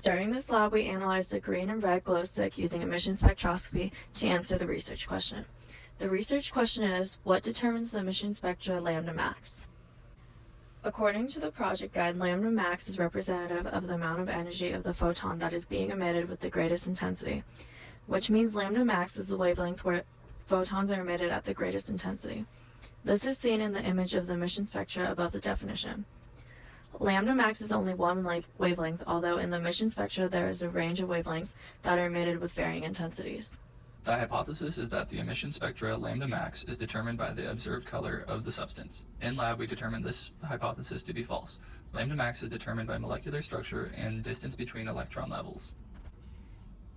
During this lab, we analyzed a green and red glow stick using emission spectroscopy to answer the research question. The research question is, what determines the emission spectra lambda max? According to the project guide, lambda max is representative of the amount of energy of the photon that is being emitted with the greatest intensity, which means lambda max is the wavelength where photons are emitted at the greatest intensity. This is seen in the image of the emission spectra above the definition. Lambda max is only one wavelength, although in the emission spectra there is a range of wavelengths that are emitted with varying intensities. The hypothesis is that the emission spectra lambda max is determined by the observed color of the substance. In lab, we determined this hypothesis to be false. Lambda max is determined by molecular structure and distance between electron levels.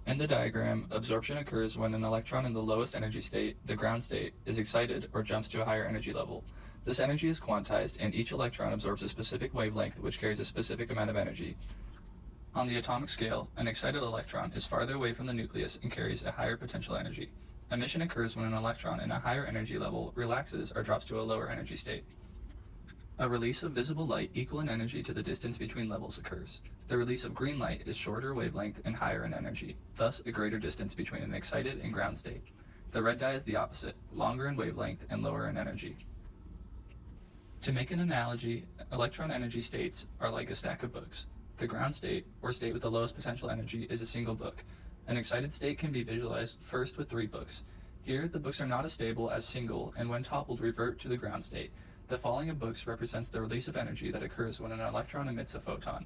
In the diagram, absorption occurs when an electron in the lowest energy state, the ground state, is excited or jumps to a higher energy level. This energy is quantized, and each electron absorbs a specific wavelength which carries a specific amount of energy. On the atomic scale, an excited electron is farther away from the nucleus and carries a higher potential energy. Emission occurs when an electron in a higher energy level relaxes or drops to a lower energy state. A release of visible light equal in energy to the distance between levels occurs. The release of green light is shorter wavelength and higher in energy, thus a greater distance between an excited and ground state. The red dye is the opposite, longer in wavelength and lower in energy. To make an analogy, electron energy states are like a stack of books. The ground state, or state with the lowest potential energy, is a single book. An excited state can be visualized first with 3 books. Here, the books are not as stable as single, and when toppled revert to the ground state. The falling of books represents the release of energy that occurs when an electron emits a photon.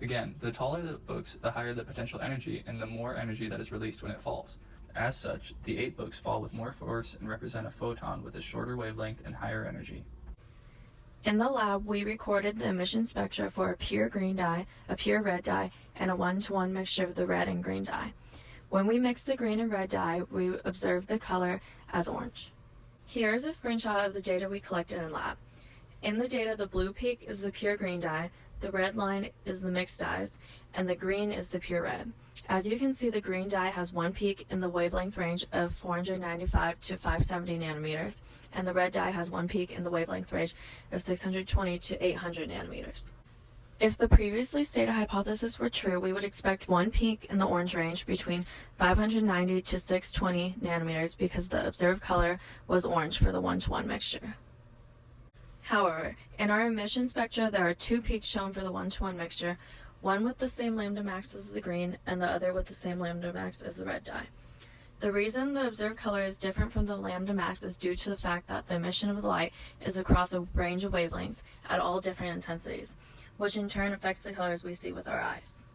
Again, the taller the books, the higher the potential energy, and the more energy that is released when it falls. As such, the 8 books fall with more force and represent a photon with a shorter wavelength and higher energy. In the lab, we recorded the emission spectra for a pure green dye, a pure red dye, and a 1-to-1 mixture of the red and green dye. When we mixed the green and red dye, we observed the color as orange. Here is a screenshot of the data we collected in lab. In the data, the blue peak is the pure green dye, the red line is the mixed dyes, and the green is the pure red. As you can see, the green dye has one peak in the wavelength range of 495 to 570 nanometers, and the red dye has one peak in the wavelength range of 620 to 800 nanometers. If the previously stated hypothesis were true, we would expect one peak in the orange range between 590 to 620 nanometers because the observed color was orange for the 1-to-1 mixture. However, in our emission spectra, there are 2 peaks shown for the 1-to-1 mixture, one with the same lambda max as the green and the other with the same lambda max as the red dye. The reason the observed color is different from the lambda max is due to the fact that the emission of the light is across a range of wavelengths at all different intensities, which in turn affects the colors we see with our eyes.